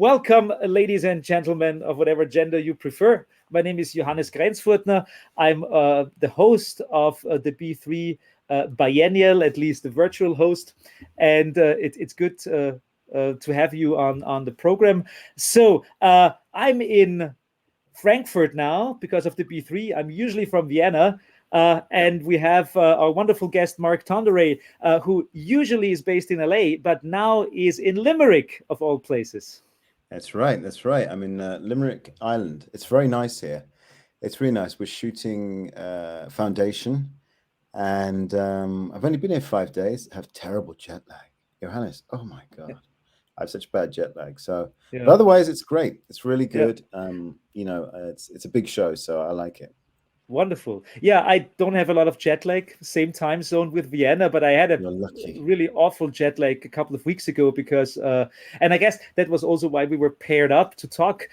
Welcome, ladies and gentlemen of whatever gender you prefer. My name is Johannes Grenzfurtner. I'm the host of the B3 Biennial, at least the virtual host, and it's good to have you on the program. So I'm in Frankfurt now because of the B3. I'm usually from Vienna. And we have our wonderful guest, Mark Tonderai, who usually is based in LA, but now is in Limerick, of all places. That's right. That's right. I'm in Limerick Island. It's very nice here. It's really nice. We're shooting Foundation, and I've only been here 5 days. I have terrible jet lag. Johannes, oh my God. I have such bad jet lag. So, Yeah. but otherwise, it's great. It's really good. Yeah. It's a big show, so I like it. Wonderful. Yeah, I don't have a lot of jet lag, same time zone with Vienna, but I had a really awful jet lag a couple of weeks ago because, and I guess that was also why we were paired up to talk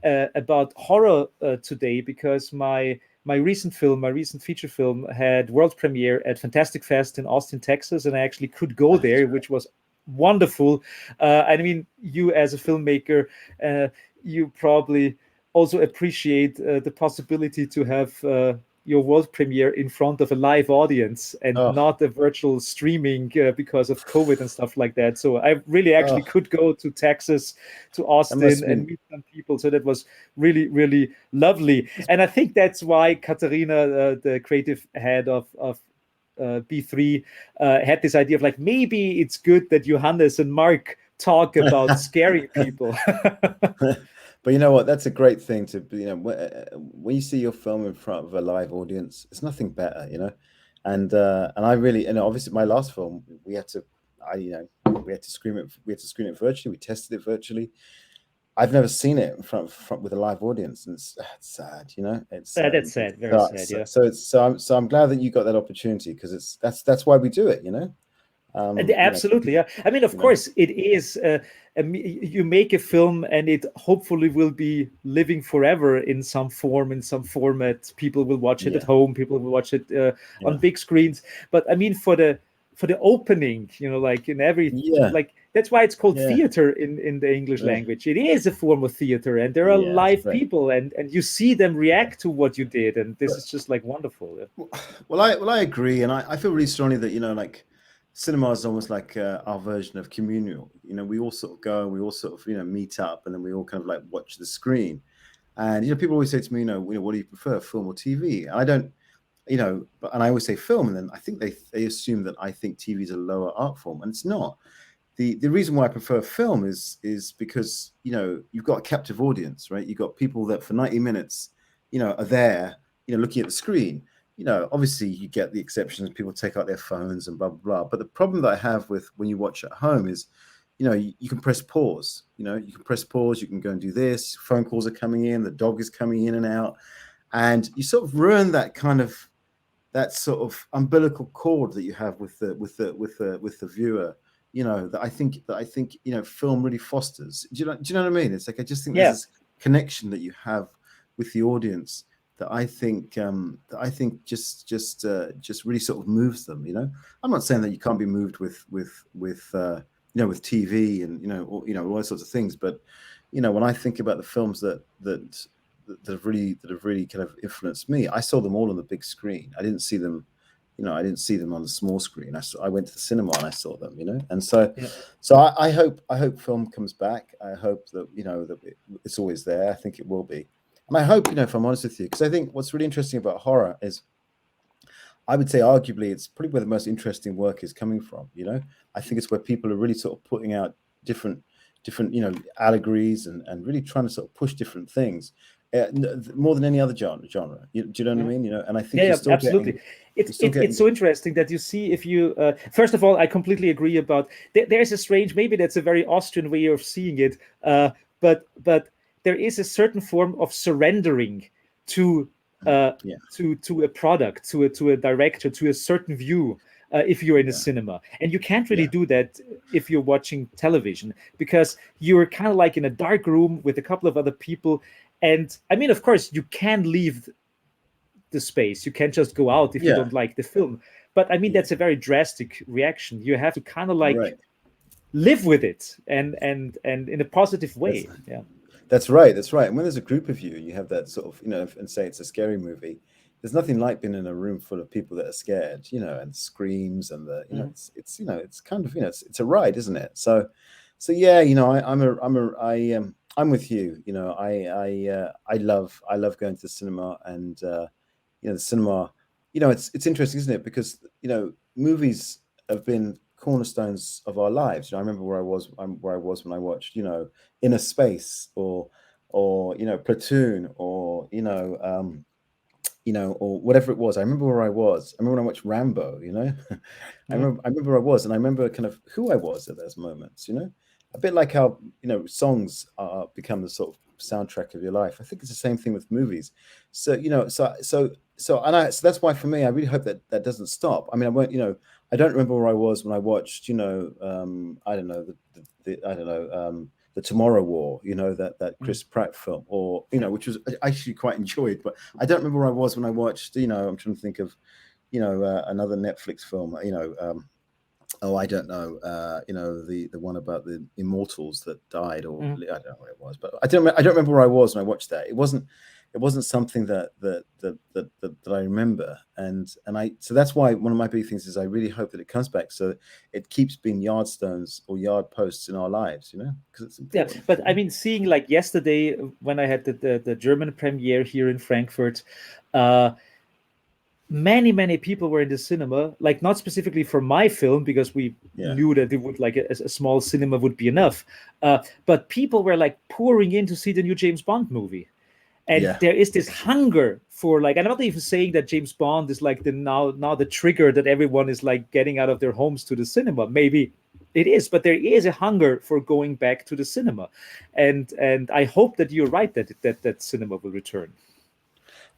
about horror today, because my recent feature film had world premiere at Fantastic Fest in Austin, Texas, and I actually could go there, which was wonderful. I mean, you as a filmmaker, you probably also appreciate the possibility to have your world premiere in front of a live audience and not a virtual streaming because of COVID and stuff like that. So I really actually could go to Texas, to Austin, and meet some people. So that was really, really lovely. And I think that's why Katarina, the creative head of B3, had this idea of like, maybe it's good that Johannes and Mark talk about scary people. But you know what? That's a great thing to, when you see your film in front of a live audience, it's nothing better, And I really, obviously my last film, we had to screen it virtually. We tested it virtually. I've never seen it in front with a live audience, and it's sad, It's that's sad, very sad, yeah. So I'm glad that you got that opportunity, because that's why we do it, Absolutely, yeah. I mean, of course, it is. You make a film, and it hopefully will be living forever in some form, in some format. People will watch it at home. People will watch it on big screens. But I mean, for the opening, like in every like that's why it's called theater in the English language. It is a form of theater, and there are live people, and you see them react to what you did, and this is just like wonderful. Well, I agree, and I feel really strongly that like, cinema is almost like our version of communal. We all sort of go, and we all sort of meet up, and then we all kind of like watch the screen. And people always say to me, what do you prefer, film or TV? And I don't, and I always say film, and then I think they assume that I think TV is a lower art form, and it's not. The reason why I prefer film is because you've got a captive audience, right? You've got people that for 90 minutes, are there, looking at the screen. Obviously you get the exceptions. People take out their phones and blah, blah, blah. But the problem that I have with when you watch at home is, you can press pause. You can press pause. You can go and do this. Phone calls are coming in. The dog is coming in and out. And you sort of ruin that that sort of umbilical cord that you have with the viewer, that I think, film really fosters. Do you know what I mean? It's like, I just think there's this connection that you have with the audience that I think just really sort of moves them. I'm not saying that you can't be moved with TV and all those sorts of things, but when I think about the films that have really kind of influenced me, I saw them all on the big screen. I didn't see them on the small screen. I went to the cinema and I saw them, and so I hope film comes back. I hope that that it's always there. I think it will be. And I hope, if I'm honest with you, because I think what's really interesting about horror is, I would say arguably it's probably where the most interesting work is coming from. I think it's where people are really sort of putting out different allegories and really trying to sort of push different things more than any other genre. Do you know what I mean? And I think absolutely. It's so interesting that you see, if you first of all, I completely agree about there's a strange, maybe that's a very Austrian way of seeing it, but there is a certain form of surrendering to a product, to a director, to a certain view, if you're in a cinema. And you can't really do that if you're watching television, because you're kind of like in a dark room with a couple of other people. And I mean, of course, you can leave the space. You can't just go out if you don't like the film. But I mean, that's a very drastic reaction. You have to kind of like live with it and in a positive way. That's right. That's right. And when there's a group of you, you have that sort of, and say it's a scary movie. There's nothing like being in a room full of people that are scared, and screams and it's kind of, it's a ride, isn't it? So yeah, I'm with you. I love going to the cinema, and the cinema. It's interesting, isn't it? Because movies have been cornerstones of our lives. I remember where I was when I watched Inner Space, or Platoon, or or whatever it was. I remember where I was. I remember when I watched Rambo. I remember where I was, and I remember kind of who I was at those moments. A bit like how songs become the sort of soundtrack of your life. I think it's the same thing with movies. So so that's why for me, I really hope that doesn't stop. I mean, I won't. I don't remember where I was when I watched. I don't know the Tomorrow War, that Chris Pratt film, or which was I actually quite enjoyed. But I don't remember where I was when I watched. I'm trying to think of another Netflix film. Oh, I don't know. The one about the immortals that died, or I don't know what it was, but I don't remember where I was when I watched that. It wasn't something that I remember, and so that's why one of my big things is I really hope that it comes back, so it keeps being yardstones or yard posts in our lives, because it's important. Yeah, but I mean, seeing like yesterday when I had the German premiere here in Frankfurt, many people were in the cinema, like not specifically for my film, because we knew that it would, like, a small cinema would be enough, but people were like pouring in to see the new James Bond movie. And there is this hunger for, like, I'm not even saying that James Bond is like the now the trigger that everyone is like getting out of their homes to the cinema. Maybe it is, but there is a hunger for going back to the cinema, and I hope that you're right that cinema will return.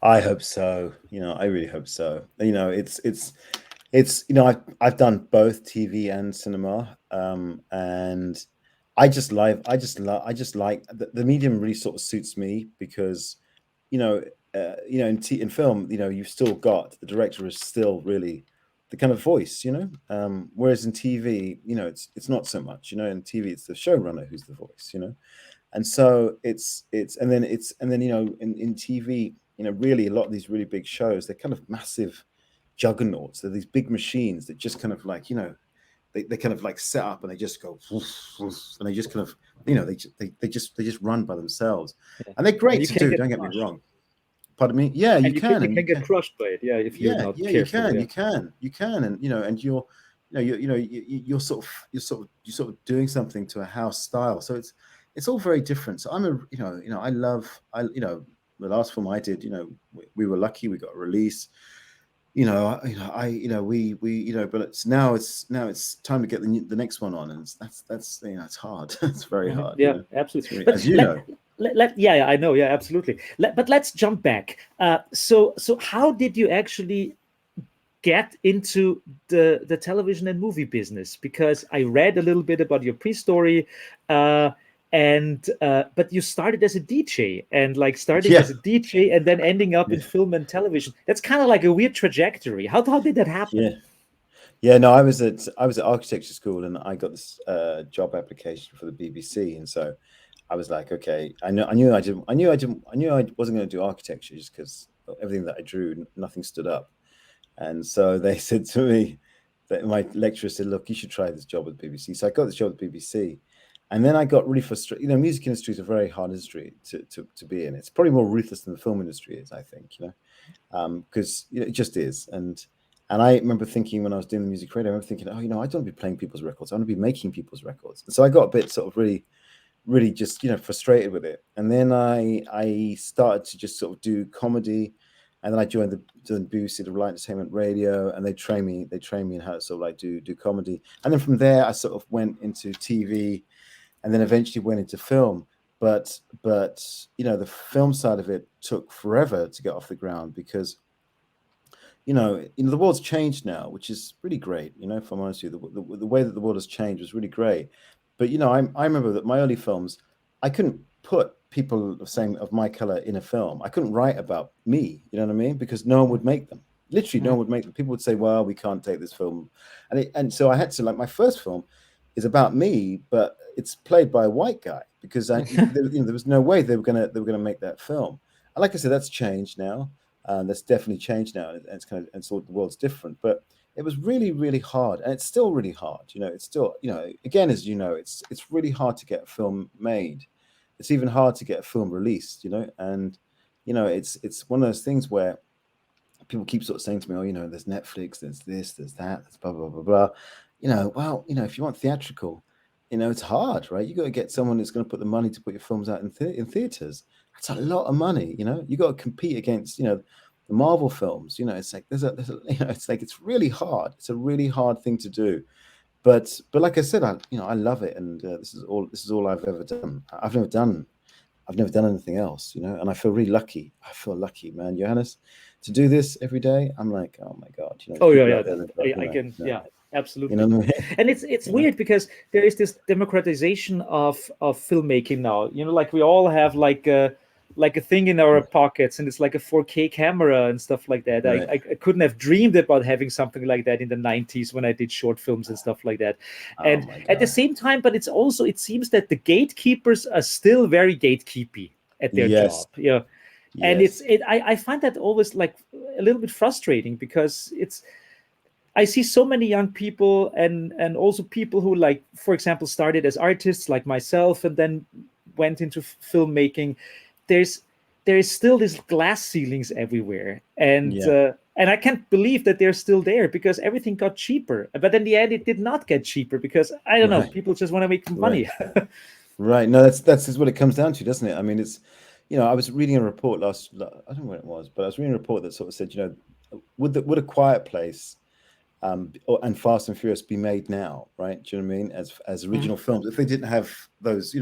I hope so. I really hope so. It's I've done both TV and cinema, and I just like the medium really sort of suits me, because in film, you've still got the director is still really the kind of voice, whereas in TV, it's not so much. In TV, it's the showrunner who's the voice, and so it's and then in TV, really a lot of these really big shows, they're kind of massive juggernauts. They're these big machines that just kind of like they kind of like set up, and they just go and they just kind of they just run by themselves, and they're great to do. Don't get me wrong. Pardon me. Yeah, you can. You can get crushed by it. Yeah, if you're not careful. You can, and and you're sort of doing something to a house style. So it's all very different. So I'm I love the last film I did. We were lucky. We got a release. But it's time to get the next one on, and that's it's hard. It's very hard. Yeah, absolutely. As you know. Yeah, I know. Yeah, absolutely. But let's jump back. So how did you actually get into the television and movie business? Because I read a little bit about your pre-story, but you started as a DJ, and like starting as a DJ and then ending up in film and television. That's kind of like a weird trajectory. How did that happen? Yeah. No, I was at architecture school, and I got this job application for the BBC, and so I was like, okay, I knew I wasn't going to do architecture, just because everything that I drew, nothing stood up. And so they said to me, that my lecturer said, look, you should try this job with the BBC. So I got this job at the BBC, and then I got really frustrated. Music industry is a very hard industry to be in. It's probably more ruthless than the film industry is, I think, because it just is. And I remember thinking, when I was doing the music radio, I remember thinking, I don't want to be playing people's records. I want to be making people's records. And so I got a bit sort of really just frustrated with it. And then I started to just sort of do comedy, and then I joined the BBC, the Light Entertainment Radio, and they train me in how to sort of like do comedy. And then from there I sort of went into TV, and then eventually went into film. But the film side of it took forever to get off the ground, because the world's changed now, which is really great. If I'm honest with you, the way that the world has changed was really great. But I remember that my early films, I couldn't put people of my color in a film. I couldn't write about me, you know what I mean? Because no one would make them. Literally, no one would make them. People would say, "Well, we can't take this film," and so I had to, like, my first film, is about me, but it's played by a white guy because there was no way they were gonna make that film. And like I said, that's changed now. That's definitely changed now, and it's kind of, and so the world's different. But it was really, really hard, and it's still really hard. It's still, again, as you know, it's really hard to get a film made. It's even hard to get a film released. And it's one of those things where people keep sort of saying to me, oh, there's Netflix, there's this, there's that, there's blah, blah, blah, blah. Well, if you want theatrical, it's hard, right? You got to get someone that's going to put the money to put your films out in theaters. That's a lot of money, you got to compete against, the Marvel films. It's like it's like it's really hard. It's a really hard thing to do. But like I said, I love it, and this is all I've ever done. I've never done anything else, and I feel really lucky. I feel lucky, man, Johannes, to do this every day. I'm like, oh my God, oh yeah, I can, yeah, absolutely. What I mean? And it's weird because there is this democratization of filmmaking now. Like we all have like a thing in our pockets, and it's like a 4K camera and stuff like that. Right. I couldn't have dreamed about having something like that in the 90s when I did short films and stuff like that. And at the same time, but it seems that the gatekeepers are still very gatekeepy at their job. Yeah. And I find that always like a little bit frustrating because I see so many young people and also people who, like, for example, started as artists like myself and then went into filmmaking. There is still these glass ceilings everywhere, and I can't believe that they're still there because everything got cheaper. But in the end, it did not get cheaper because I don't know, people just want to make money. Right. No, that's what it comes down to, doesn't it? I mean, it's I was reading a report I don't know when it was, but I was reading a report that sort of said, would A Quiet Place and Fast and Furious be made now, right? Do you know what I mean? As original films, if they didn't have those,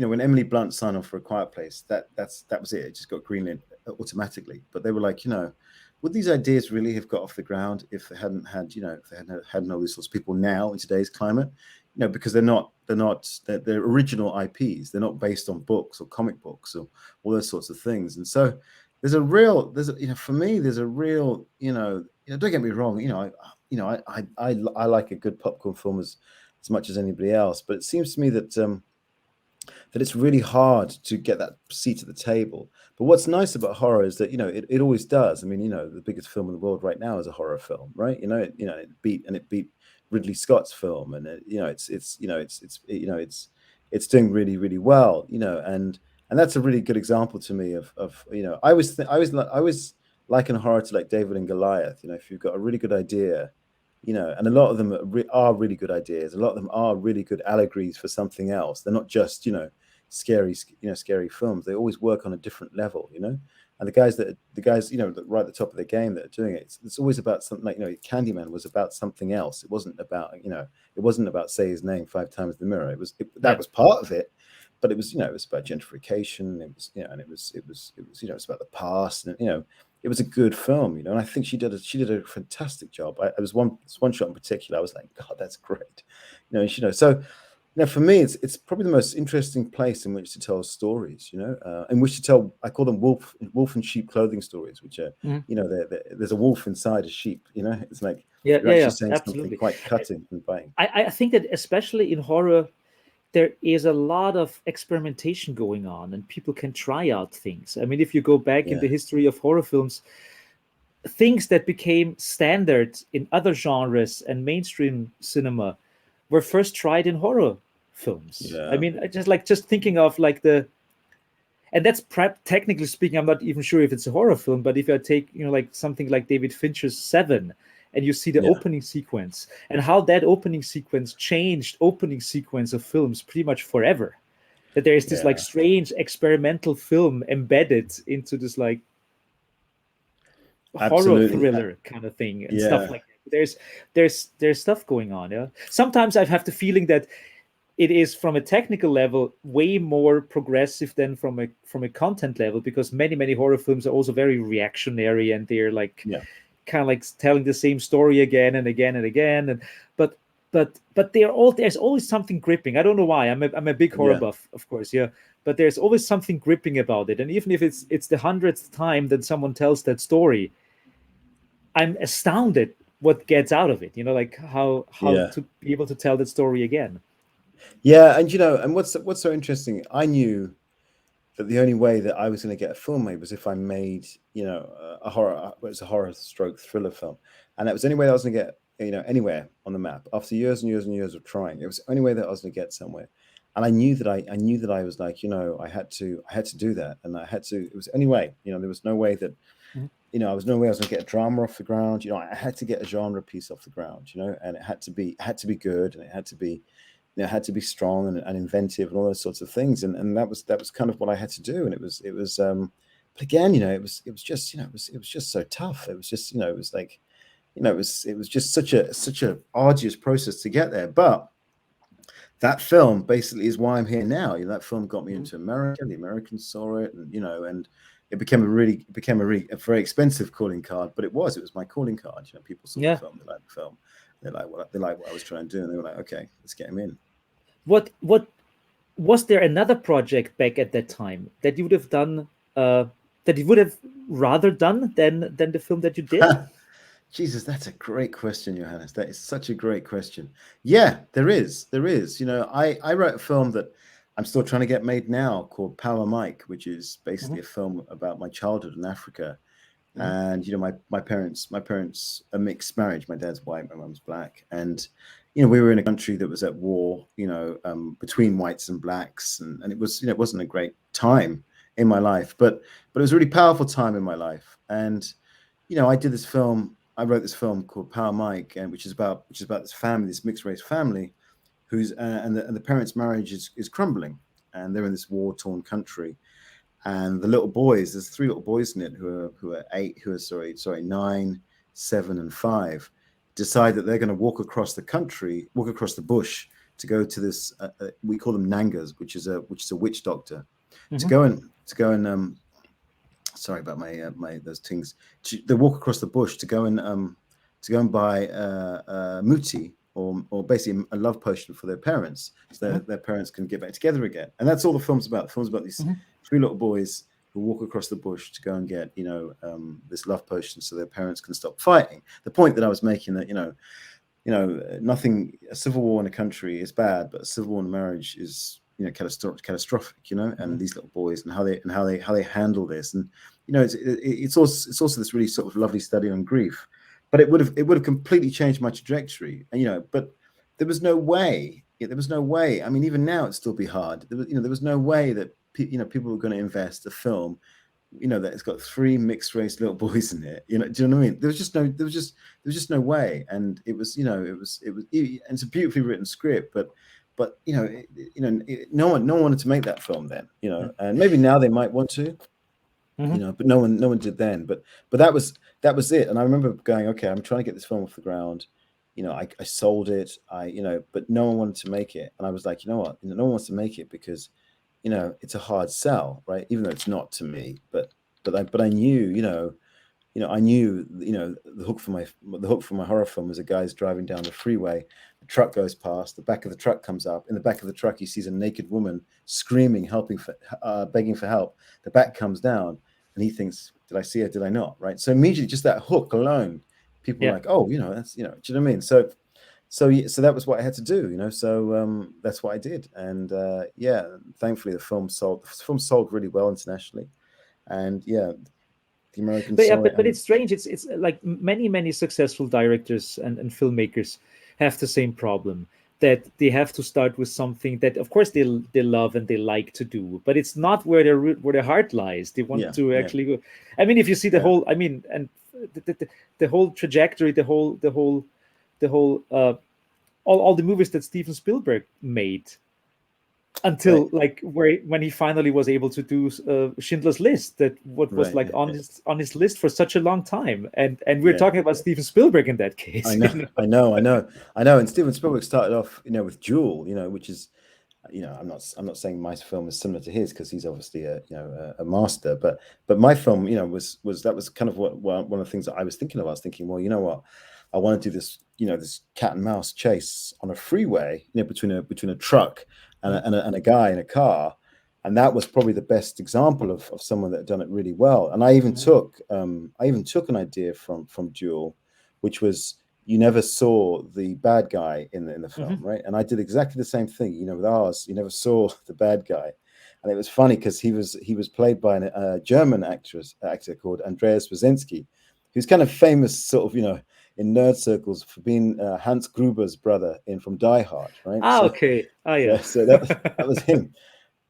when Emily Blunt signed on for A Quiet Place, that was it. It just got greenlit automatically. But they were like, would these ideas really have got off the ground if they hadn't had, if they hadn't had all these sorts of people now in today's climate? Because they're original IPs. They're not based on books or comic books or all those sorts of things. And so for me, there's a real, don't get me wrong, I like a good popcorn film as much as anybody else, but it seems to me that that it's really hard to get that seat at the table. But what's nice about horror is that it always does. I mean, the biggest film in the world right now is a horror film, right? It beat Ridley Scott's film, and it's doing really, really well, and that's a really good example to me of I was liken horror to like David and Goliath. If you've got a really good idea, and a lot of them are really good ideas. A lot of them are really good allegories for something else. They're not just scary films. They always work on a different level, And the guys that right at the top of the game that are doing it, it's always about something. Like Candyman was about something else. It wasn't about say his name 5 times in the mirror. That was part of it, but it was it was about gentrification. It was and it was it's about the past, and it was a good film, and I think she did a fantastic job. It was one shot in particular. I was like, God, that's great, So, for me, it's probably the most interesting place in which to tell stories, in which to tell. I call them wolf and sheep clothing stories, which are, there's a wolf inside a sheep. It's like you're actually saying absolutely. Something quite cutting and biting. I think that especially in horror, there is a lot of experimentation going on, and people can try out things. I mean, if you go back in the history of horror films, things that became standard in other genres and mainstream cinema were first tried in horror films. I mean, just thinking of like and that's technically speaking, I'm not even sure if it's a horror film, but if I take like something like David Fincher's Seven, and you see the opening sequence and how that opening sequence changed opening sequence of films pretty much forever. That there is this like strange experimental film embedded into this like horror thriller kind of thing and stuff like that. There's stuff going on. Yeah. Sometimes I have the feeling that it is from a technical level way more progressive than from a content level, because many horror films are also very reactionary, and they're like kind of like telling the same story again and again and again, and but there's always something gripping. I don't know why. I'm a big horror buff, of course, but there's always something gripping about it. And even if it's the 100th time that someone tells that story, I'm astounded what gets out of it, you know, like how Yeah. to be able to tell that story again. Yeah, and and what's so interesting, I knew that the only way that I was going to get a film made was if I made, a horror, it was a horror stroke thriller film. And that was the only way that I was going to get, anywhere on the map. After years and years and years of trying, it was the only way that I was going to get somewhere. And I knew that I was like, I had to do that. And it was any way, there was no way that, I was going to get a drama off the ground. I had to get a genre piece off the ground, and it had to be good, and it had to be, had to be strong and inventive and all those sorts of things. And that was kind of what I had to do. And it was, but again, it was just, it was just so tough. It was just, it was like, it was just such a arduous process to get there. But that film basically is why I'm here now. That film got me into America. The Americans saw it, and and it became a very expensive calling card. But it was my calling card. People saw the film, they liked the film, they liked what I was trying to do, and they were like, okay, let's get him in. What was there another project back at that time that you would have done, that you would have rather done than the film that you did? Jesus, that's a great question, Johannes. That is such a great question. Yeah, there is. I wrote a film that I'm still trying to get made now called Power Mike, which is basically a film about my childhood in Africa. And my parents a mixed marriage. My dad's white, my mum's black, and we were in a country that was at war, between whites and blacks, and it was, it wasn't a great time in my life, but it was a really powerful time in my life. And I did this film. I wrote this film called Power Mike, and which is about this family, this mixed race family, who's and the parents' marriage is crumbling, and they're in this war torn country. And the little boys, there's 3 little boys in it who are 9, 7, and 5, decide that they're going to walk across the bush to go to this. We call them nangas, which is a witch doctor, to go and sorry about my those things. They walk across the bush to go and buy muti, or basically a love potion for their parents, so their parents can get back together again. And that's all the film's about. The film's about these 3 little boys who walk across the bush to go and get this love potion so their parents can stop fighting. The point that I was making, that nothing, a civil war in a country is bad, but a civil war in a marriage is catastrophic, and these little boys and how they handle this. And it's also this really sort of lovely study on grief. But it would have completely changed my trajectory. And but there was no way. I mean, even now it'd still be hard. There was no way that people were going to invest a film, that it's got 3 mixed race little boys in it. Do you know what I mean? There was just no way. And it was, and it's a beautifully written script, but no one wanted to make that film then. And maybe now they might want to. But no one did then. But that was it. And I remember going, okay, I'm trying to get this film off the ground. I sold it. But no one wanted to make it. And I was like, you know what? No one wants to make it because, it's a hard sell, right? Even though it's not to me. But I knew, I knew, the hook for my horror film was a guy's driving down the freeway. The truck goes past. The back of the truck comes up. In the back of the truck, he sees a naked woman screaming, begging for help. The back comes down. And he thinks, did I see her? Did I not? Right. So immediately, just that hook alone, people were like, oh, that's, do you know what I mean? So that was what I had to do, So that's what I did. And thankfully the film sold really well internationally. And the Americans saw it. But it's strange. It's like many successful directors and filmmakers have the same problem, that they have to start with something that, of course, they love and they like to do, but it's not where their heart lies. They want to actually go. I mean, if you see the whole, I mean, and the whole trajectory, the whole all the movies that Steven Spielberg made, until when he finally was able to do Schindler's List, that was on his list for such a long time, and we're talking about Steven Spielberg in that case. I know. And Steven Spielberg started off, with Jewel, which is, I'm not saying my film is similar to his, because he's obviously a master, but my film, that was kind of one of the things that I was thinking of. I was thinking, well, you know what, I want to do this, this cat and mouse chase on a freeway, between a truck and a guy in a car. And that was probably the best example of someone that had done it really well. And I even took an idea from Jewel, which was you never saw the bad guy in the film, right? And I did exactly the same thing. You know, with ours, you never saw the bad guy, and it was funny because he was played by a German actor called Andreas Wasenski, who's kind of famous, sort of, you know, in nerd circles for being Hans Gruber's brother from Die Hard, right? Ah, okay. Ah, yeah. So that was him.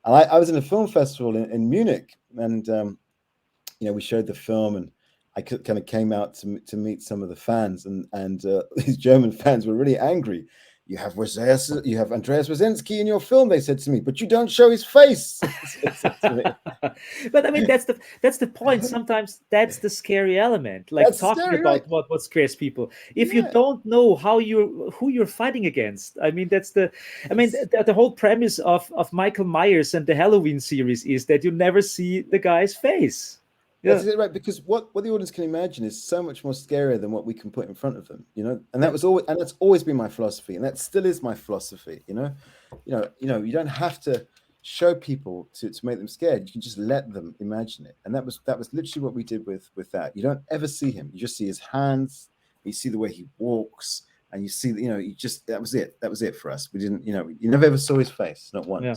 And I was in a film festival in Munich, and you know, we showed the film, and I kind of came out to meet some of the fans, and these German fans were really angry. You have Andreas Wasenski in your film, they said to me, but you don't show his face. But I mean, that's the point. Sometimes that's the scary element, like That's talking scary, about right? what scares people. If you don't know who you're fighting against, I mean, the whole premise of Michael Myers and the Halloween series is that you never see the guy's face. Yeah. That's it, right? Because what the audience can imagine is so much more scarier than what we can put in front of them, you know. And that was always, and that's always been my philosophy, and that still is my philosophy, you know. You don't have to show people to make them scared. You can just let them imagine it, and that was literally what we did with that. You don't ever see him; you just see his hands, you see the way he walks, and you see, you know, that was it for us. We didn't, you know, you never ever saw his face, not once. Yeah.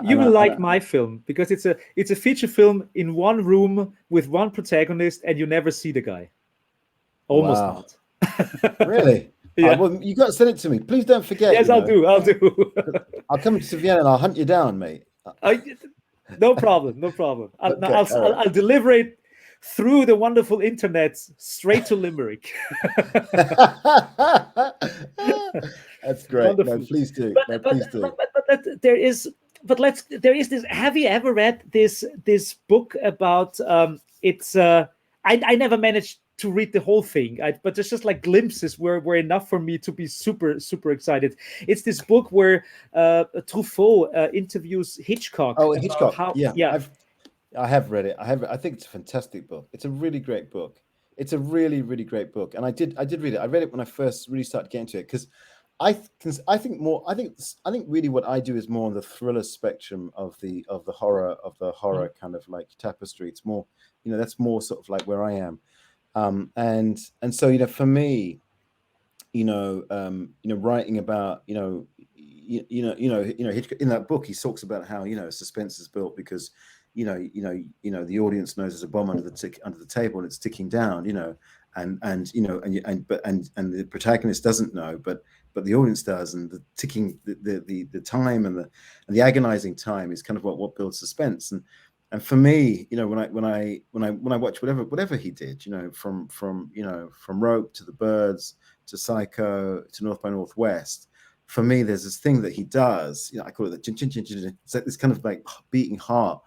You will like my film because it's a feature film in one room with one protagonist, and you never see the guy. Almost not. Really? Yeah. Well, you got to send it to me. Please don't forget. Yes, I'll do. I'll come to Vienna and I'll hunt you down, mate. No problem. I'll deliver it through the wonderful internet straight to Limerick. That's great. No, please do. Please do. But there is this. Have you ever read this book about I never managed to read the whole thing, but there's just like glimpses were enough for me to be super excited. It's this book where Truffaut interviews Hitchcock. Oh, Hitchcock. I have read it. I think it's a fantastic book. It's a really great book. It's a really great book, and I did read it. I read it when I first really started getting to it because I think really what I do is more on the thriller spectrum of the horror kind of like tapestry. It's more, you know, that's more sort of like where I am. And so, you know, for me, writing about, Hitchcock, in that book, he talks about how, you know, suspense is built because, the audience knows there's a bomb under the table and it's ticking down, you know, and the protagonist doesn't know, but the audience does, and the ticking, the time and the agonizing time is kind of what builds suspense. And for me, you know, when I watch whatever he did, you know, from Rope to The Birds to Psycho to North by Northwest, for me, there's this thing that he does, you know, I call it the chin chin chin chin. It's like this kind of like beating heart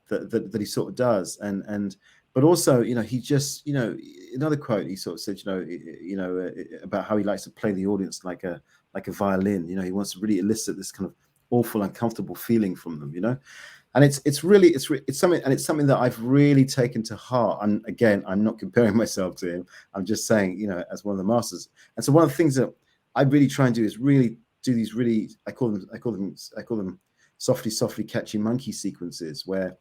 that he sort of does, but also, you know, he just, you know, another quote he sort of said, about how he likes to play the audience like a violin. You know, he wants to really elicit this kind of awful, uncomfortable feeling from them, you know. And it's something that I've really taken to heart. And again, I'm not comparing myself to him. I'm just saying, you know, as one of the masters. And so one of the things that I really try and do is really do these really, I call them softly catchy monkey sequences where,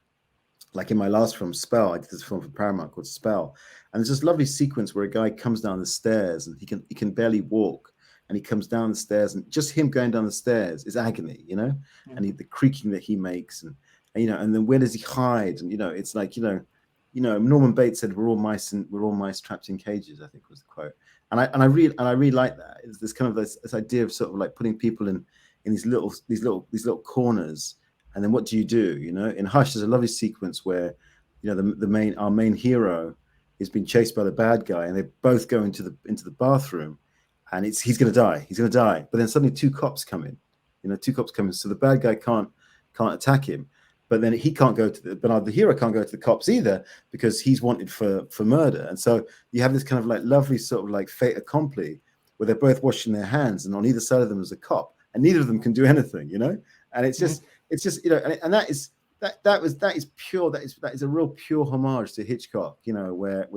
like in my last film, Spell, I did this film for Paramount called Spell. And there's this lovely sequence where a guy comes down the stairs and he can barely walk. And he comes down the stairs, and just him going down the stairs is agony, you know, and the creaking that he makes, and you know, and then where does he hide? And you know, it's like, you know, Norman Bates said, we're all mice trapped in cages, I think was the quote. And I really like that. It's this kind of this idea of sort of like putting people in these little corners, and then what do? You know, in Hush, there's a lovely sequence where, you know, our main hero is being chased by the bad guy, and they both go into the bathroom. And he's going to die. But then suddenly two cops come in, so the bad guy can't attack him. But then he can't go to the hero can't go to the cops either because he's wanted for murder. And so you have this kind of like lovely sort of like fait accompli where they're both washing their hands, and on either side of them is a cop, and neither of them can do anything, you know. And it's just you know, and that is pure. That is a real pure homage to Hitchcock, you know, where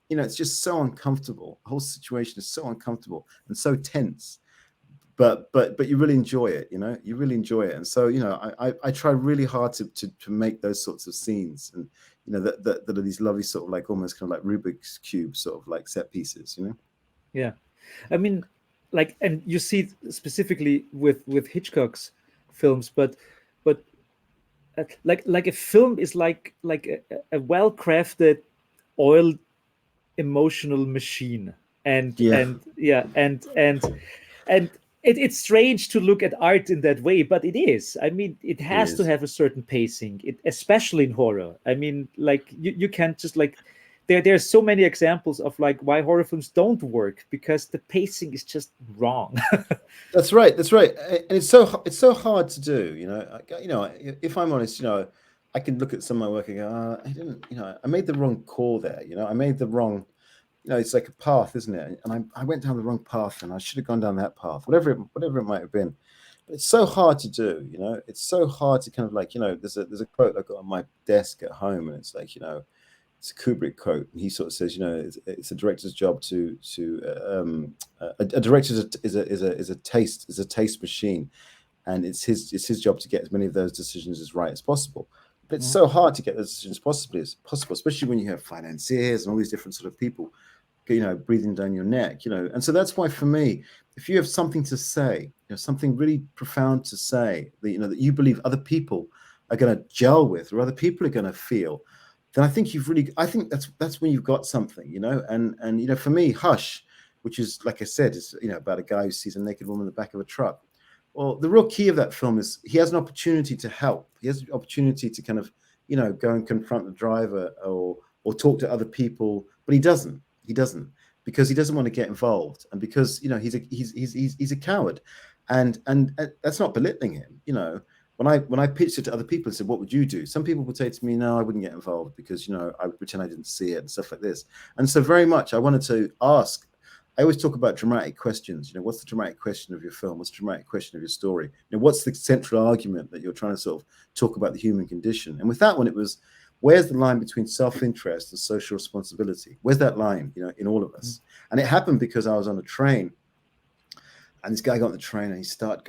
you know, it's just so uncomfortable. The whole situation is so uncomfortable and so tense, but you really enjoy it. You know, you really enjoy it. And so, you know, I try really hard to make those sorts of scenes, and you know, that are these lovely sort of like almost kind of like Rubik's cube sort of like set pieces. You know. Yeah. I mean, like, and you see it specifically with Hitchcock's films, but like a film is like a well crafted, oiled emotional machine, Yeah, and it's strange to look at art in that way, but it is. I mean, it it has to is. have a certain pacing, especially in horror. I mean, like you can't just like there's so many examples of like why horror films don't work because the pacing is just wrong. That's right. That's right. And it's so hard to do. If I'm honest, I can look at some of my work and go, I didn't, I made the wrong call there. I made the wrong. It's like a path, isn't it? And I went down the wrong path, and I should have gone down that path, whatever it might have been. But it's so hard to do. It's so hard to kind of like, there's a quote I got on my desk at home, and it's like, it's a Kubrick quote, and he sort of says, it's a director's job a director is a taste machine, and it's his job to get as many of those decisions as right as possible. But it's so hard to get those decisions as possible, especially when you have financiers and all these different sort of people, breathing down your neck, And so that's why, for me, if you have something to say, something really profound to say that that you believe other people are going to gel with, or other people are going to feel, then I think that's when you've got something, And for me, Hush, which is, like I said, is about a guy who sees a naked woman in the back of a truck. Well, the real key of that film is he has an opportunity to help. He has an opportunity to kind of, go and confront the driver or talk to other people, but he doesn't. He doesn't, because he doesn't want to get involved, and because he's a coward, and that's not belittling him. When I pitched it to other people and said, "What would you do?" Some people would say to me, "No, I wouldn't get involved because I would pretend I didn't see it and stuff like this." And so very much I wanted to ask. I always talk about dramatic questions. What's the dramatic question of your film? What's the dramatic question of your story? What's the central argument that you're trying to sort of talk about the human condition? And with that one, it was, where's the line between self-interest and social responsibility? Where's that line, in all of us? And it happened because I was on a train, and this guy got on the train and he started,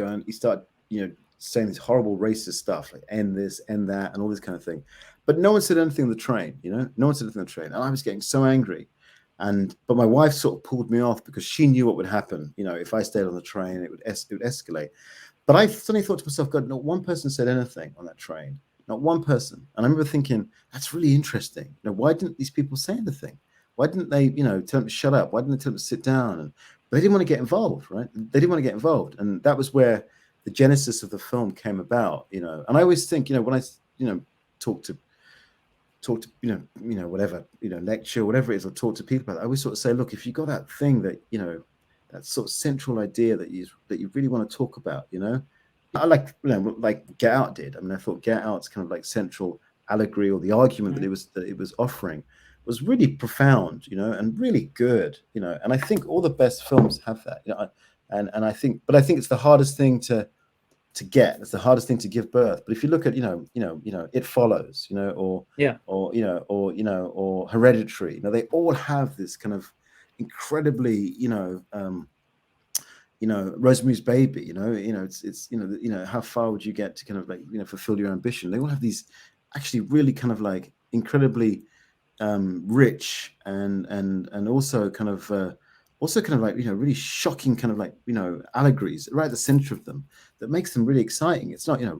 saying this horrible racist stuff, like end this, end that, and all this kind of thing. But no one said anything on the train, no one said anything on the train. And I was getting so angry. But my wife sort of pulled me off because she knew what would happen. If I stayed on the train, it would escalate. But I suddenly thought to myself, God, not one person said anything on that train. Not one person. And I remember thinking, that's really interesting. Why didn't these people say anything? Why didn't they, tell them to shut up? Why didn't they tell them to sit down? But they didn't want to get involved, right? They didn't want to get involved. And that was where the genesis of the film came about, And I always think, when I, talk to whatever, lecture, whatever it is, or talk to people about it, I always sort of say, look, if you got that thing that, that sort of central idea that you really want to talk about, I like Get Out did. I mean, I thought Get Out's kind of like central allegory, or the argument that it was offering, was really profound, and really good, And I think all the best films have that, and I think it's the hardest thing to get. It's the hardest thing to give birth. But if you look at, It Follows, or Hereditary, they all have this kind of incredibly, Rosemary's Baby, it's how far would you get to kind of like, fulfill your ambition? They all have these actually really kind of like incredibly rich and also kind of like, really shocking kind of like, allegories right at the center of them that makes them really exciting. It's not, it's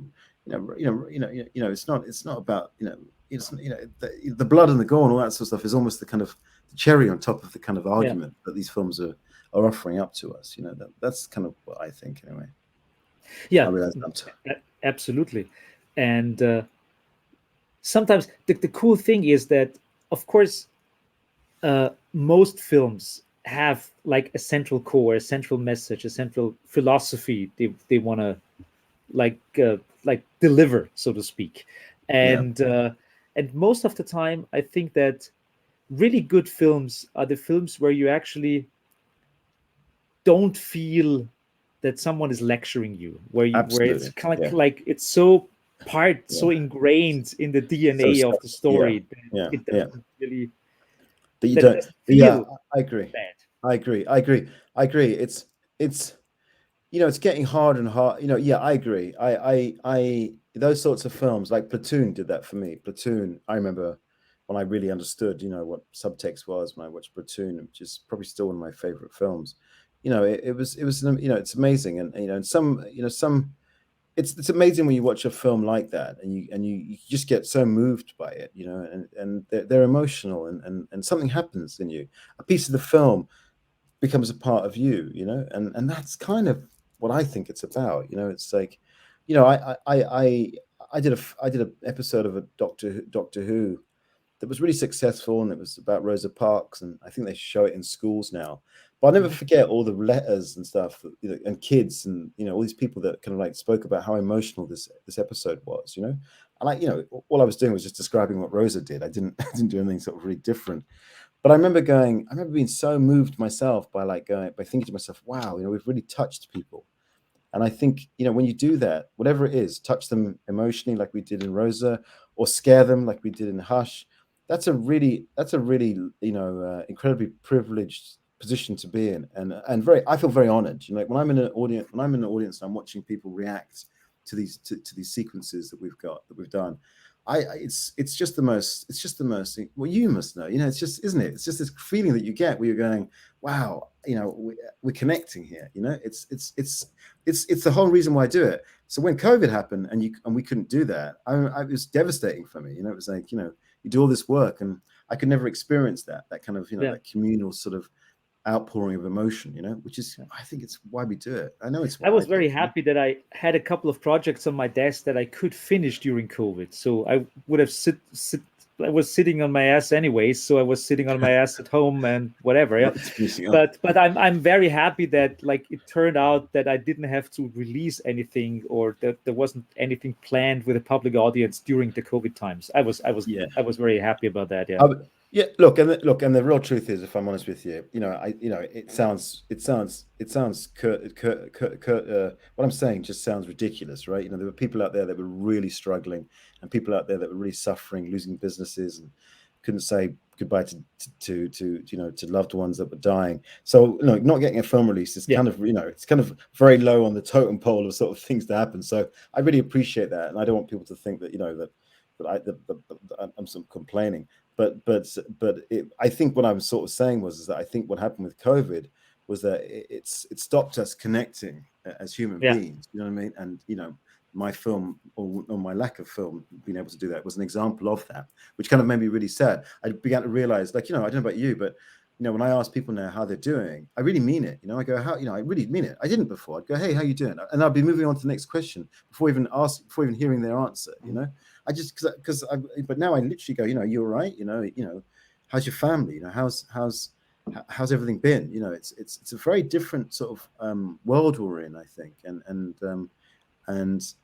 not about, the blood and the gore and all that sort of stuff is almost the kind of the cherry on top of the kind of argument that these films are offering up to us. That's kind of what I think, anyway. Yeah, absolutely. And sometimes the cool thing is that, of course, most films have like a central core, a central message, a central philosophy they want to like deliver, so to speak. And most of the time, I think that really good films are the films where you actually don't feel that someone is lecturing you, where it's kind of like it's so so ingrained in the DNA of the story that it doesn't really. But you don't. I agree. Bad. I agree. It's it's getting hard and hard. I agree. I those sorts of films like Platoon did that for me. Platoon, I remember when I really understood, what subtext was when I watched Platoon, which is probably still one of my favorite films. it was it's amazing, and some it's amazing when you watch a film like that, and you just get so moved by it, and they're emotional, and something happens in you. A piece of the film becomes a part of you, and that's kind of what I think it's about. It's like, I did an episode of a Doctor Who that was really successful, and it was about Rosa Parks, and I think they show it in schools now. But I'll never forget all the letters and stuff, and kids, and all these people that kind of like spoke about how emotional this episode was, and all I was doing was just describing what Rosa did. I didn't do anything sort of really different. But I remember being so moved myself by thinking to myself, wow, we've really touched people. And I think, when you do that, whatever it is, touch them emotionally like we did in Rosa, or scare them like we did in Hush, that's a really incredibly privileged position to be in, and I feel very honored. When I'm in an audience, and I'm watching people react to these sequences that we've done, it's just the most. Well, you must know. It's just, isn't it? It's just this feeling that you get where you're going, wow, we're connecting here. It's the whole reason why I do it. So when COVID happened and we couldn't do that, it was devastating for me. It was like, you do all this work, and I could never experience that kind of that communal sort of outpouring of emotion, which is, I think it's why we do it. I know it's why I was very happy that I had a couple of projects on my desk that I could finish during COVID. So I would have I was sitting on my ass anyways, so I was sitting on my ass at home and whatever. Yeah. But I'm very happy that it turned out that I didn't have to release anything, or that there wasn't anything planned with a public audience during the COVID times. I was very happy about that. Yeah. Look, and the real truth is, if I'm honest with you, it sounds what I'm saying just sounds ridiculous, right? There were people out there that were really struggling, and people out there that were really suffering, losing businesses, and couldn't say goodbye to loved ones that were dying. So, not getting a film release is kind of, it's kind of very low on the totem pole of sort of things to happen. So I really appreciate that, and I don't want people to think that that I'm sort of complaining. But I think what I'm sort of saying is that I think what happened with COVID was that it stopped us connecting as human beings. You know what I mean? And my film, or my lack of film being able to do that, was an example of that, which kind of made me really sad. I began to realize, I don't know about you, but when I ask people now how they're doing, I really mean it. I go, how, I really mean it. I didn't before. I'd go, hey, how you doing? And I'll be moving on to the next question before even hearing their answer. I just but now I literally go, you all right? How's your family? How's everything been? It's a very different sort of world we're in, I think, and it's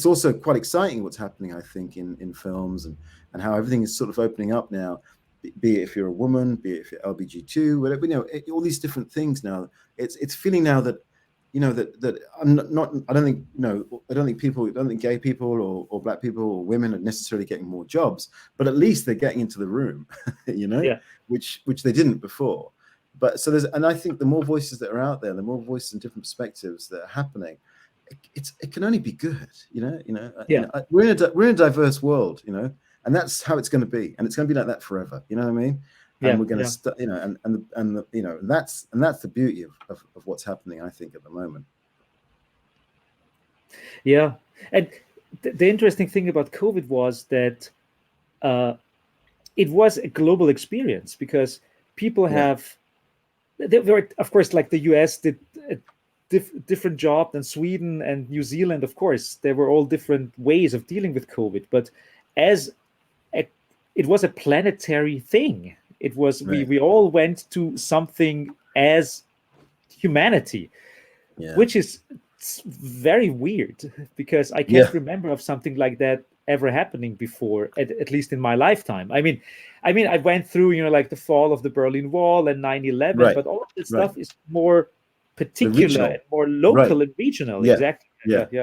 also quite exciting what's happening, I think, in films, and how everything is sort of opening up now. Be it if you're a woman, be it if you're LBG2, whatever, all these different things now. It's feeling now that that I'm not. I don't think gay people or black people or women are necessarily getting more jobs, but at least they're getting into the room, which they didn't before. But and I think the more voices that are out there, the more voices and different perspectives that are happening, it can only be good. We're in a diverse world, and that's how it's going to be, and it's going to be like that forever. You know what I mean? And we're going to, that's the beauty of what's happening, I think, at the moment. Yeah, and the interesting thing about COVID was that it was a global experience, because people have, they were, of course, like the US did a different job than Sweden and New Zealand. Of course, there were all different ways of dealing with COVID, but it was a planetary thing. It was, we all went to something as humanity, which is very weird, because I can't remember of something like that ever happening before, at least in my lifetime. I mean, I went through, like the fall of the Berlin Wall and 9/11, but all of this stuff is more particular and more local and regional. Exactly.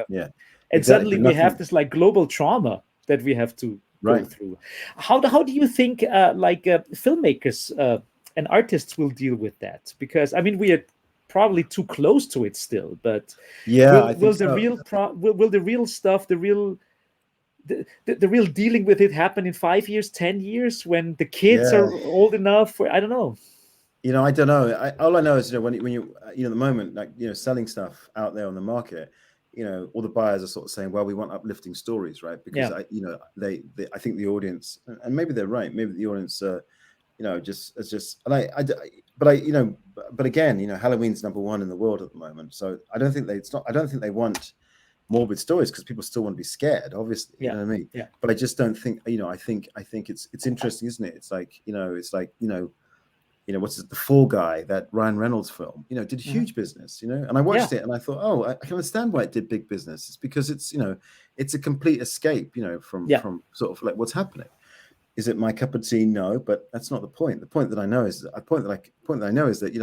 Yeah. And suddenly we have this like global trauma that we have to go through. How do you think filmmakers and artists will deal with that? Because I mean, we are probably too close to it still, but will the real stuff, the real dealing with it happen in 5 years, 10 years, when the kids are old enough? I don't know. I don't know. All I know is, when you, at the moment, like, selling stuff out there on the market, all the buyers are sort of saying, well, we want uplifting stories, right? Because they I think the audience, and maybe they're right. Maybe the audience, but again, Halloween's #1 in the world at the moment. So I don't think they want morbid stories, because people still want to be scared, obviously. You know what I mean? Yeah. But I just don't think, I think it's interesting, isn't it? It's like, what's it, The Fall Guy, that Ryan Reynolds film, did huge business, and I watched it and I thought, oh, I can understand why it did big business. It's because it's a complete escape, from sort of like what's happening. Is it my cup of tea? No, but that's not the point. The point that I know is that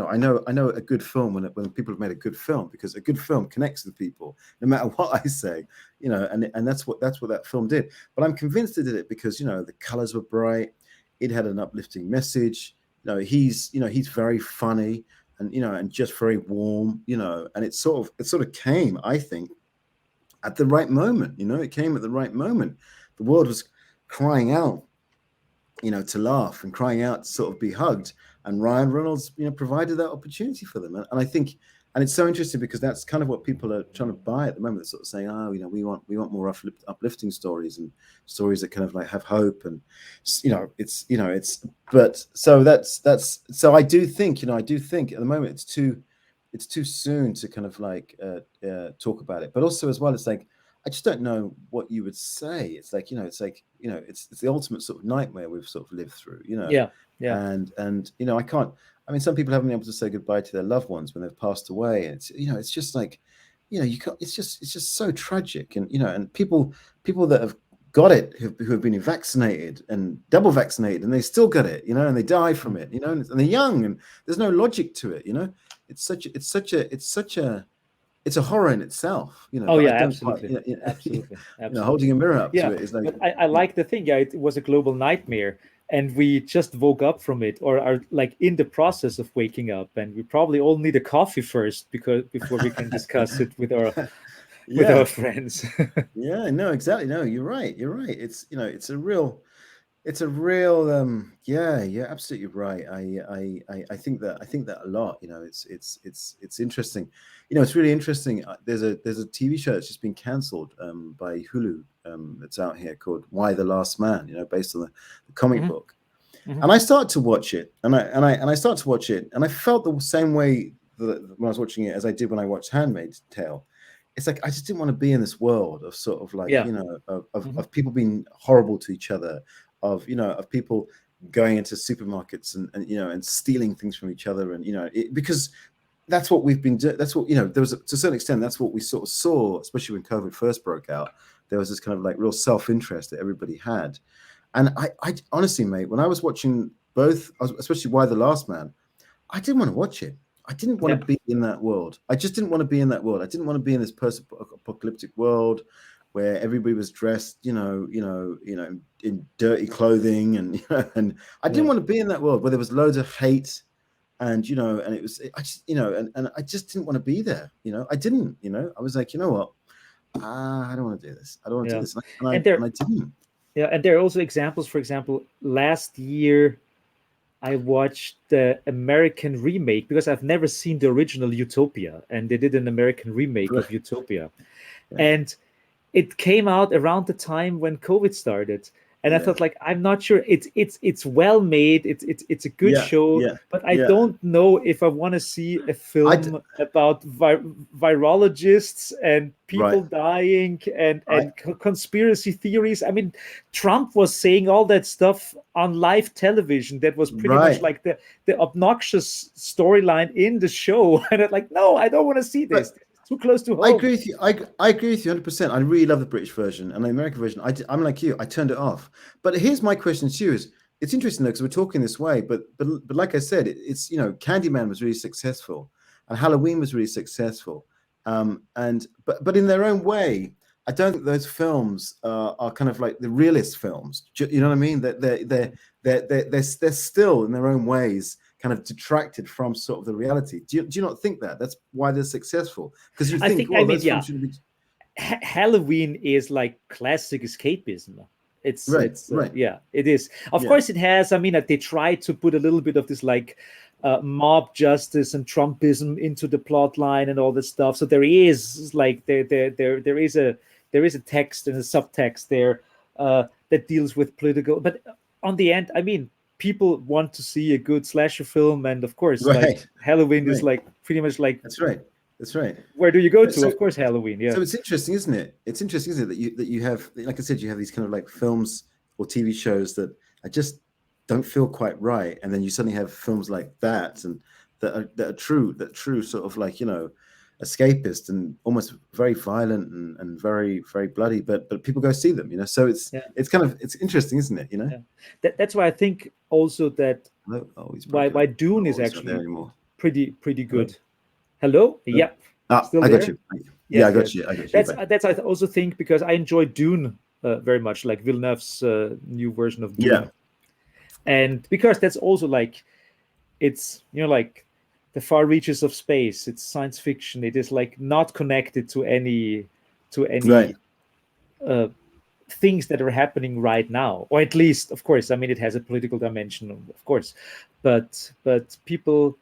I know a good film when people have made a good film, because a good film connects with people, no matter what I say, and that's what that film did. But I'm convinced it did it because the colors were bright, it had an uplifting message. He's very funny and just very warm, and it sort of came, I think, at the right moment. It came at the right moment. The world was crying out, to laugh, and crying out to sort of be hugged. And Ryan Reynolds, provided that opportunity for them. And I think, and it's so interesting because that's kind of what people are trying to buy at the moment. They're sort of saying, oh, we want more uplifting stories, and stories that kind of like have hope. And, but so I do think, at the moment it's too soon to kind of like talk about it. But also as well, it's like, I just don't know what you would say. It's like, it's the ultimate sort of nightmare we've sort of lived through, Yeah. And I can't. I mean, some people haven't been able to say goodbye to their loved ones when they've passed away. And it's just like, you can't. It's just so tragic. And and people that have got it, who have been vaccinated and double vaccinated, and they still got it, and they die from it, and they're young, and there's no logic to it. It's a horror in itself, Oh yeah, absolutely. Absolutely. Holding a mirror up to it is like. But I like the thing. Yeah, it was a global nightmare, and we just woke up from it, or are like in the process of waking up, and we probably all need a coffee first before we can discuss it with our friends. Yeah, no, exactly. No, you're right. It's it's a real you're absolutely right. I think that a lot. It's interesting. It's really interesting. There's a TV show that's just been cancelled by Hulu that's out here, called Why the Last Man, based on the comic book. And I started to watch it, and I started to watch it, and I felt the same way when I was watching it as I did when I watched Handmaid's Tale. It's like I just didn't want to be in this world of sort of like of people being horrible to each other, of people going into supermarkets and stealing things from each other, and because that's what we've been doing. That's what there was to a certain extent, that's what we sort of saw, especially when COVID first broke out. There was this kind of like real self-interest that everybody had. And I honestly, mate, when I was watching both, especially Why the Last Man, I didn't want to watch it. I didn't want to be in that world. I just didn't want to be in that world. I didn't want to be in this post-apocalyptic world where everybody was dressed, in dirty clothing, and I didn't want to be in that world where there was loads of hate, and and it was, and I just didn't want to be there. I didn't. I was like, you know what? I don't want to do this. I don't want to do this, and I didn't. Yeah, and there are also examples. For example, last year, I watched the American remake, because I've never seen the original Utopia, and they did an American remake of Utopia. And it came out around the time when COVID started. And I thought, like, I'm not sure. It's well made. It's a good show, but I don't know if I want to see a film about virologists and people dying and conspiracy theories. I mean, Trump was saying all that stuff on live television. That was pretty much like the obnoxious storyline in the show. And I'm like, no, I don't want to see this. Too close to home. I agree with you. I agree with you 100%. I really love the British version, and the American version, I'm like you. I turned it off. But here's my question to you: it's interesting though, because we're talking this way, but like I said, it's Candyman was really successful, and Halloween was really successful, but in their own way, I don't think those films are kind of like the realist films. You know what I mean? That they're still in their own ways kind of detracted from sort of the reality. Do you not think that that's why they're successful? Because you think, those films should be... Halloween is like classic escapism. It is. Of course it has. I mean, they try to put a little bit of this like mob justice and Trumpism into the plot line and all this stuff. So there is like there is a text and a subtext there that deals with political. But on the end, I mean, people want to see a good slasher film, and of course, like Halloween is like pretty much like that's right. Where do you go to? So, of course, Halloween. Yeah. So it's interesting, isn't it? It's interesting, isn't it, that you have, like I said, you have these kind of like films or TV shows that I just don't feel quite right, and then you suddenly have films like that, and that are true sort of like, you know, escapist and almost very violent and very bloody, but people go see them, you know. So it's interesting, isn't it? You know. Yeah. That's why I think also that why Dune is actually pretty good. Hello? Yeah. I got you. Yeah, I got you. That's I also think, because I enjoy Dune very much, like Villeneuve's new version of Dune. Yeah. And because that's also like, it's, you know, like the far reaches of space. It's science fiction. It is like not connected to any things that are happening right now, or at least, of course, I mean, it has a political dimension, of course, but people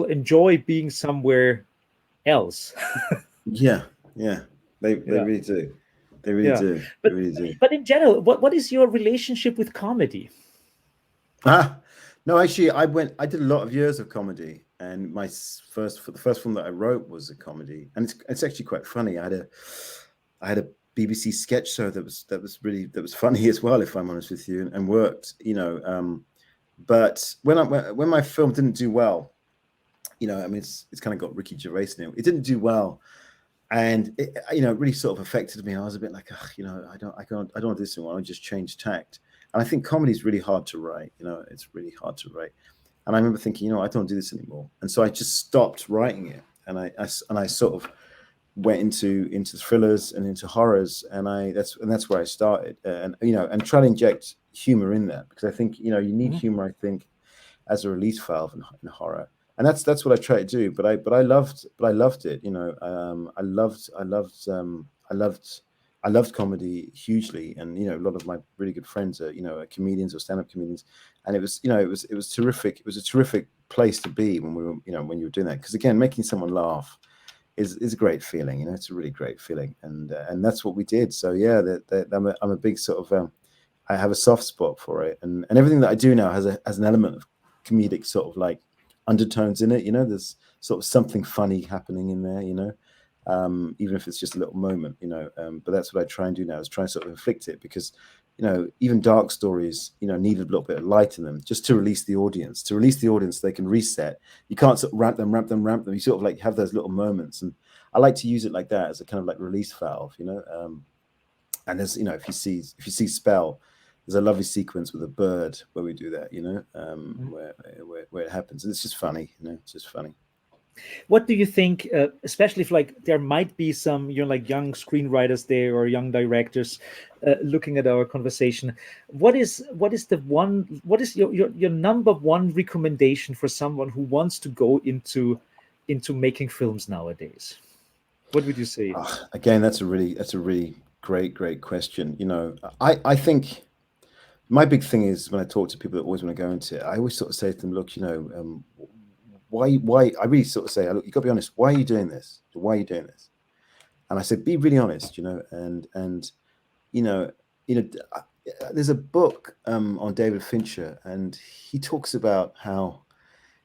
enjoy being somewhere else. They really do. They really do. But in general, what is your relationship with comedy? No, actually, I did a lot of years of comedy, and the first film that I wrote was a comedy, and it's actually quite funny. I had a BBC sketch show that was funny as well, if I'm honest with you, and worked, you know. But when my film didn't do well, you know, I mean, it's kind of got Ricky Gervais in it. It didn't do well, and it, you know, it really sort of affected me. I was a bit like, you know, I don't want to do this anymore. I'll just change tact. And I think comedy is really hard to write. You know, it's really hard to write. And I remember thinking, you know, I don't do this anymore. And so I just stopped writing it, and I sort of went into thrillers and into horrors, and that's where I started. And you know, and try to inject humor in that, because I think, you know, you need humor, I think, as a release valve in horror. And that's what I try to do. But I loved it. You know, I loved comedy hugely, and you know, a lot of my really good friends are, you know, are comedians or stand-up comedians, and it was, you know, it was terrific. It was a terrific place to be when you were doing that, because again, making someone laugh is a great feeling. You know, it's a really great feeling, and that's what we did. So yeah, I'm a big sort of I have a soft spot for it, and everything that I do now has an element of comedic sort of like undertones in it. You know, there's sort of something funny happening in there, you know. Even if it's just a little moment, you know, but that's what I try and do now, is try and sort of inflict it, because, you know, even dark stories, you know, need a little bit of light in them, just to release the audience. They can reset. You can't sort of ramp them. You sort of like have those little moments, and I like to use it like that, as a kind of like release valve, you know. And there's, you know, if you see Spell, there's a lovely sequence with a bird where we do that, you know, where it happens, and it's just funny, you know, it's just funny. What do you think, especially if like there might be some, you know, like young screenwriters there or young directors looking at our conversation? What is your number one recommendation for someone who wants to go into making films nowadays? What would you say? Again, that's a really great question. You know, I think my big thing is, when I talk to people that always want to go into it, I always sort of say to them, look, you know, why I really sort of say, look, you got to be honest. Why are you doing this? Why are you doing this? And I said, be really honest, you know. And you know, there's a book on David Fincher, and he talks about how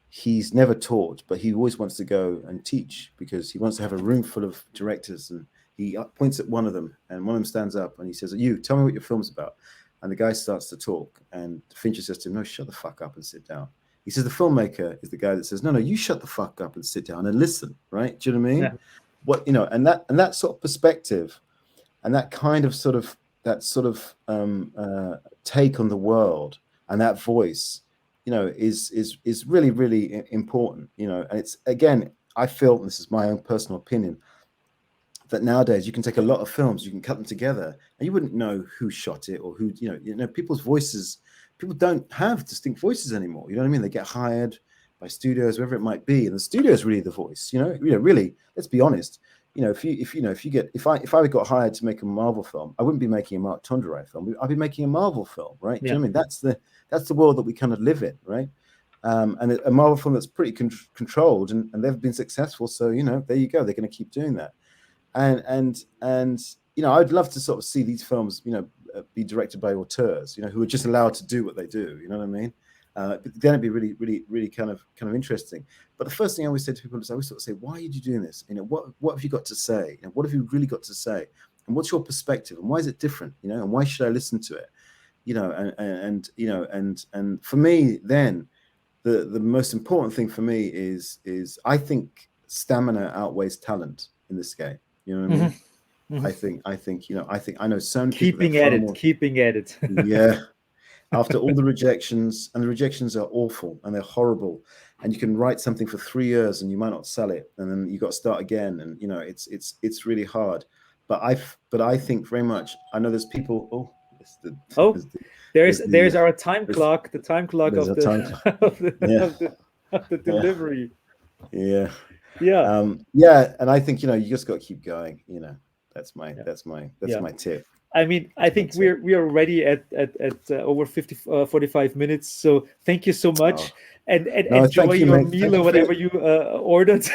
he's never taught, but he always wants to go and teach, because he wants to have a room full of directors, and he points at one of them, and one of them stands up and he says, you tell me what your film's about. And the guy starts to talk, and Fincher says to him, no, shut the fuck up and sit down. He says the filmmaker is the guy that says, no, you shut the fuck up and sit down and listen, right? Do you know what I mean? Yeah. What, you know, and that sort of perspective, and that kind of sort of take on the world, and that voice, you know, is really, really important, you know. And it's, again, I feel, and this is my own personal opinion, that nowadays you can take a lot of films, you can cut them together, and you wouldn't know who shot it, or who, you know, people's voices. People don't have distinct voices anymore. You know what I mean? They get hired by studios, wherever it might be, and the studio is really the voice. You know, really. Let's be honest. You know, if I got hired to make a Marvel film, I wouldn't be making a Mark Tonderai film. I'd be making a Marvel film, right? Yeah. Do you know what I mean? That's the world that we kind of live in, right? and a Marvel film that's pretty controlled, and they've been successful. So there you go. They're going to keep doing that, and I'd love to sort of see these films be directed by auteurs who are just allowed to do what they do. You know what I mean? But then it'd be really, really, really kind of interesting. But the first thing I always say to people is I always sort of say, why are you doing this? What have you got to say? What have you really got to say? And what's your perspective? And why is it different? And why should I listen to it? And for me, then the most important thing for me is I think stamina outweighs talent in this game. You know what I mean? I think I know so many people keeping at it. Yeah. After all the rejections, and the rejections are awful and they're horrible, and you can write something for 3 years and you might not sell it, and then you got to start again, and it's really hard. But I think very much. I know there's people. There's our time clock. The time clock of the delivery. Yeah. And I think you just got to keep going. That's my tip. I mean, I think we are already at over 45 minutes. So thank you so much, and enjoy your meal or whatever you ordered.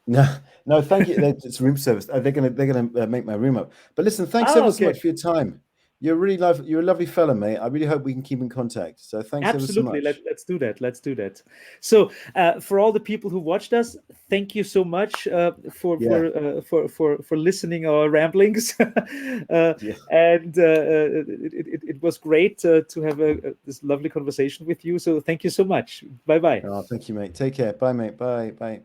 No, thank you. It's room service. They're gonna make my room up. But listen, thanks ever so much for your time. You're a lovely fella, mate. I really hope we can keep in contact. So thanks ever so much. Let's do that. Let's do that. So for all the people who watched us, thank you so much for listening our ramblings. And it was great to have this lovely conversation with you. So thank you so much. Bye bye. Oh, thank you, mate. Take care. Bye, mate. Bye.